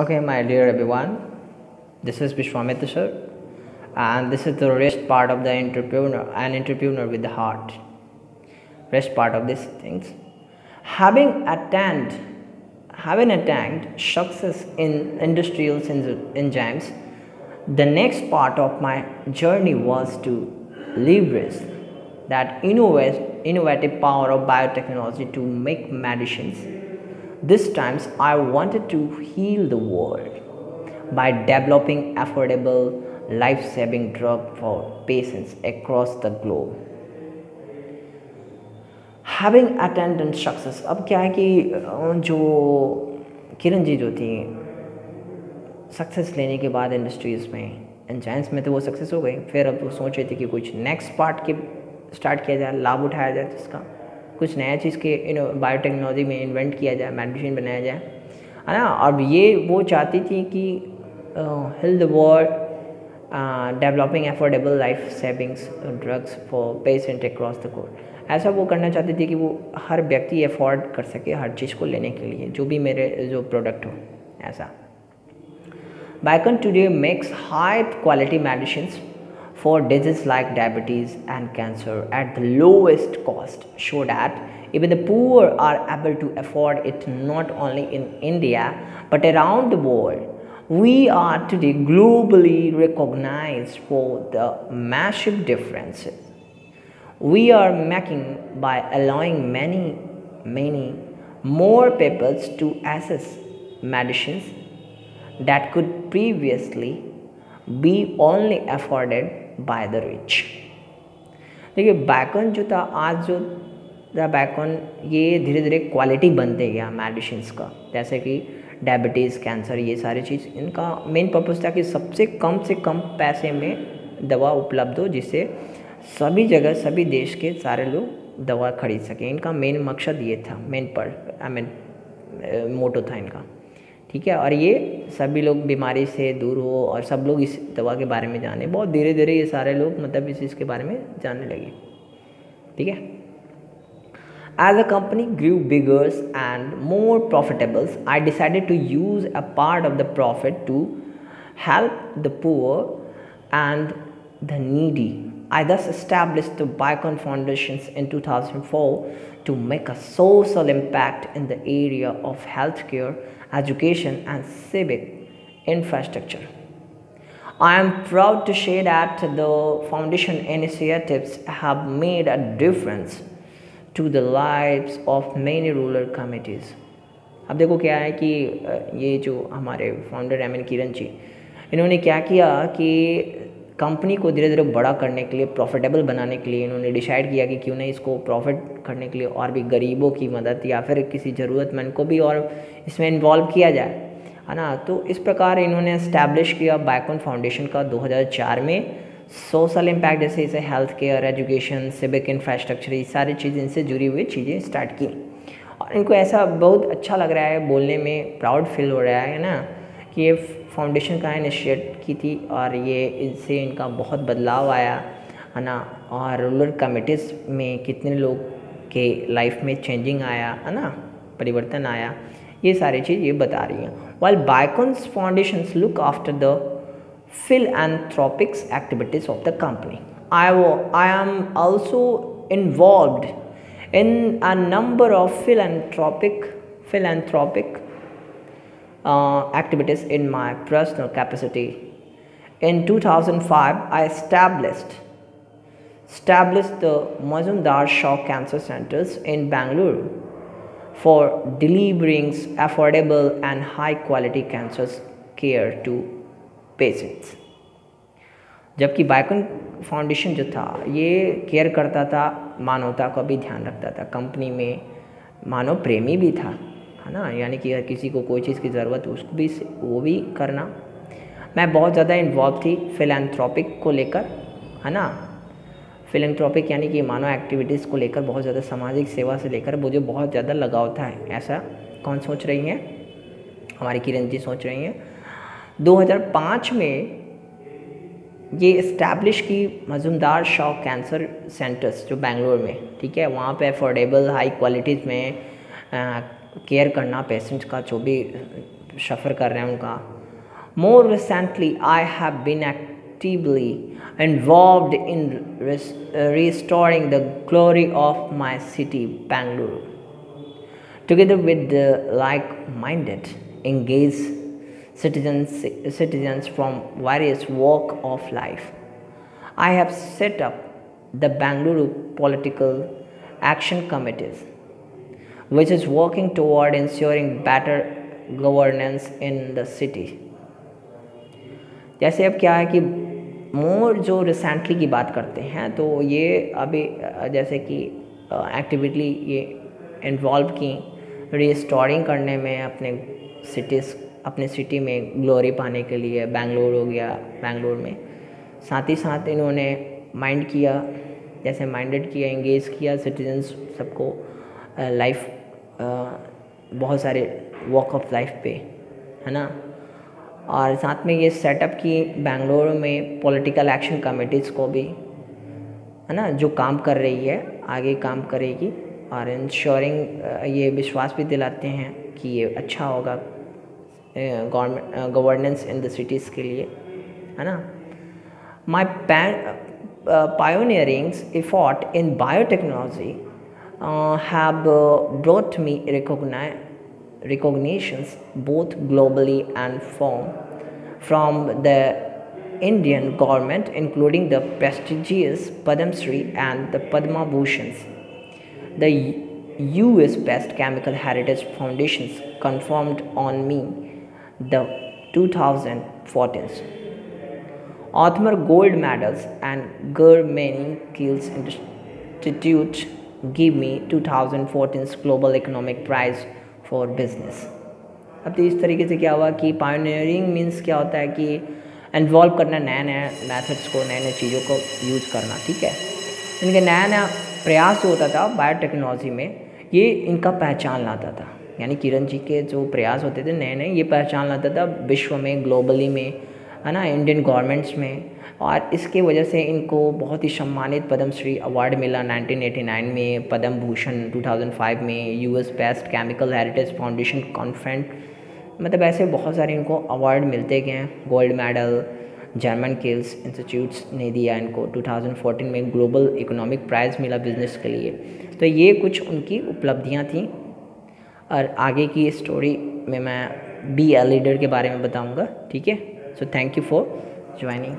Okay, my dear everyone, this is Vishwamitra sir, and this is the rest part of the entrepreneur with the heart. Rest part of these things. Having attained, having attained success in industrial enzymes, the next part of my journey was to leverage that innovative power of biotechnology to make medicines. This time I wanted to heal the world by developing affordable life-saving drug for patients across the globe. Having attendant success, अब क्या है कि जो किरण जी जो थी success लेने के बाद इंडस्ट्रीज़ में एंजाइम्स में तो वो सक्सेस हो गई, फिर अब वो सोच रहे थे कि कुछ नेक्स्ट पार्ट के स्टार्ट किया जाए, लाभ उठाया जाए, जिसका कुछ नया चीज़ के बायोटेक्नोलॉजी में इन्वेंट किया जाए, मेडिसिन बनाया जाए, है ना। अब ये वो चाहती थी कि health world developing affordable life savings drugs for patient across the world. ऐसा वो करना चाहती थी कि वो हर व्यक्ति अफोर्ड कर सके हर चीज़ को लेने के लिए, जो भी मेरे जो प्रोडक्ट हो ऐसा। Biocon today makes high quality medicines for diseases like diabetes and cancer at the lowest cost, so that even the poor are able to afford it, not only in India but around the world. We are today globally recognized for the massive differences we are making by allowing many more people to access medicines that could previously be only afforded by the rich. देखिए बायकॉन जो था, आज जो बायकॉन ये धीरे धीरे quality बनते गया मेडिसिन्स का, जैसे कि डायबिटीज़, कैंसर, ये सारी चीज़ इनका मेन पर्पस था कि सबसे कम पैसे में दवा उपलब्ध हो, जिससे सभी जगह सभी देश के सारे लोग दवा खरीद सकें। इनका मेन मकसद ये था, मोटो था इनका, ठीक है। और ये सभी लोग बीमारी से दूर हो और सब लोग इस दवा के बारे में जाने, बहुत धीरे धीरे ये सारे लोग मतलब इस चीज़ के बारे में जानने लगे, ठीक है। As the company grew bigger and more profitable, I decided to use a part of the profit to help the poor and the needy. I thus established the Biocon Foundations in 2004 to make a social impact in the area of healthcare, education, and civic infrastructure. I am proud to say that the foundation initiatives have made a difference to the lives of many rural communities. अब देखो क्या है कि ये जो हमारे founder Kiran ji, इन्होंने क्या किया कि कंपनी को धीरे धीरे बड़ा करने के लिए, प्रॉफिटेबल बनाने के लिए इन्होंने डिसाइड किया कि क्यों नहीं इसको प्रॉफिट करने के लिए और भी गरीबों की मदद या फिर किसी ज़रूरतमंद को भी और इसमें इन्वॉल्व किया जाए, है ना। तो इस प्रकार इन्होंने इस्टेब्लिश किया बायकॉन फाउंडेशन का 2004 में। सोशल इम्पैक्ट जैसे इसे health care, education, civic infrastructure, ये सारी चीज़ें इनसे जुड़ी हुई चीज़ें स्टार्ट की और इनको ऐसा बहुत अच्छा लग रहा है, बोलने में प्राउड फील हो रहा है ना, कि ये फाउंडेशन का इनिशिएट की थी और ये इससे इनका बहुत बदलाव आया, है ना। और रूरल कमिटीज़ में कितने लोग के लाइफ में चेंजिंग आया, है ना, परिवर्तन आया, ये सारी चीज़ ये बता रही हैं। While Biocon's foundations look after the philanthropic activities of the company. I am also involved in a number of philanthropic activities in my personal capacity. In 2005, I established the Mazumdar Shaw Cancer Centers in Bangalore for delivering affordable and high quality cancer care to patients. जबकि Biocon foundation जो था ये care करता था, मानवता का भी ध्यान रखता था, कंपनी में मानव प्रेमी भी था, है ना, यानी कि किसी को कोई चीज़ की ज़रूरत हो उसको भी वो भी करना। मैं बहुत ज़्यादा इन्वॉल्व थी फिलैंथ्रोपिक को लेकर, है ना। फिलैंथ्रोपिक यानी कि मानव एक्टिविटीज़ को लेकर, बहुत ज़्यादा सामाजिक सेवा से लेकर मुझे बहुत ज़्यादा लगाव था। ऐसा कौन सोच रही हैं? हमारी किरण जी सोच रही हैं। 2005 में ये इस्टेब्लिश की मजुमदार शॉ कैंसर सेंटर्स जो बेंगलोर में, ठीक है, वहाँ पे अफोर्डेबल हाई क्वालिटीज़ में केयर करना पेशेंट्स का, जो भी सफ़र कर रहे हैं उनका। More recently I have been actively involved in restoring the glory of my city, Bangalore. Together with the like-minded, engaged citizens from various walks of life, I have set up the Bangalore Political Action Committees, which is working toward ensuring better governance in the city. जैसे अब क्या है कि मोर जो recently की बात करते हैं तो ये अभी जैसे कि एक्टिविटली ये इन्वॉल्व की रिस्टोरिंग करने में अपने सिटी में ग्लोरी पाने के लिए। बेंगलोर हो गया, बेंगलोर में साथ ही साथ इन्होंने माइंडेड किया, एंगेज किया सिटीजन्स सबको लाइफ बहुत सारे वॉक ऑफ लाइफ पे, है ना। और साथ में ये सेटअप की बेंगलोर में पॉलिटिकल एक्शन कमेटीज़ को भी, है ना, जो काम कर रही है आगे काम करेगी और इंश्योरिंग ये विश्वास भी दिलाते हैं कि ये अच्छा होगा गवर्नेंस इन द सिटीज़ के लिए, है ना। माई pioneering effort in biotechnology have brought me recognitions both globally and from the Indian government, including the prestigious Padma Shri and the Padma Bhushans. The US-based Chemical Heritage Foundations confirmed on me the 2014 Othmer Gold Medals and Gurmening Kills Institute give me 2014 Global Economic Prize for Business. अब तो इस तरीके से क्या हुआ कि pioneering means क्या होता है कि इन्वॉल्व करना नए नए मेथड्स को, नए नए चीज़ों को यूज़ करना, ठीक है। इनके नया नया प्रयास जो होता था बायोटेक्नोलॉजी में, ये इनका पहचान लाता था। यानी किरण जी के जो प्रयास होते थे नए नए, ये पहचान लाता था विश्व में, ग्लोबली में, है ना, इंडियन गवर्नमेंट्स में। और इसके वजह से इनको बहुत ही सम्मानित पद्मश्री अवार्ड मिला 1989 में, पद्म भूषण 2005 में, US based chemical heritage foundation कॉन्फ्रेंट, मतलब ऐसे बहुत सारे इनको अवार्ड मिलते गए हैं। Gold medal German Kiel's institutes ने दिया इनको। 2014 में ग्लोबल इकोनॉमिक प्राइज़ मिला बिजनेस के लिए। तो ये कुछ उनकी उपलब्धियाँ थीं और आगे की स्टोरी में मैं बी ए लीडर के बारे में बताऊँगा, ठीक है। So thank you for joining.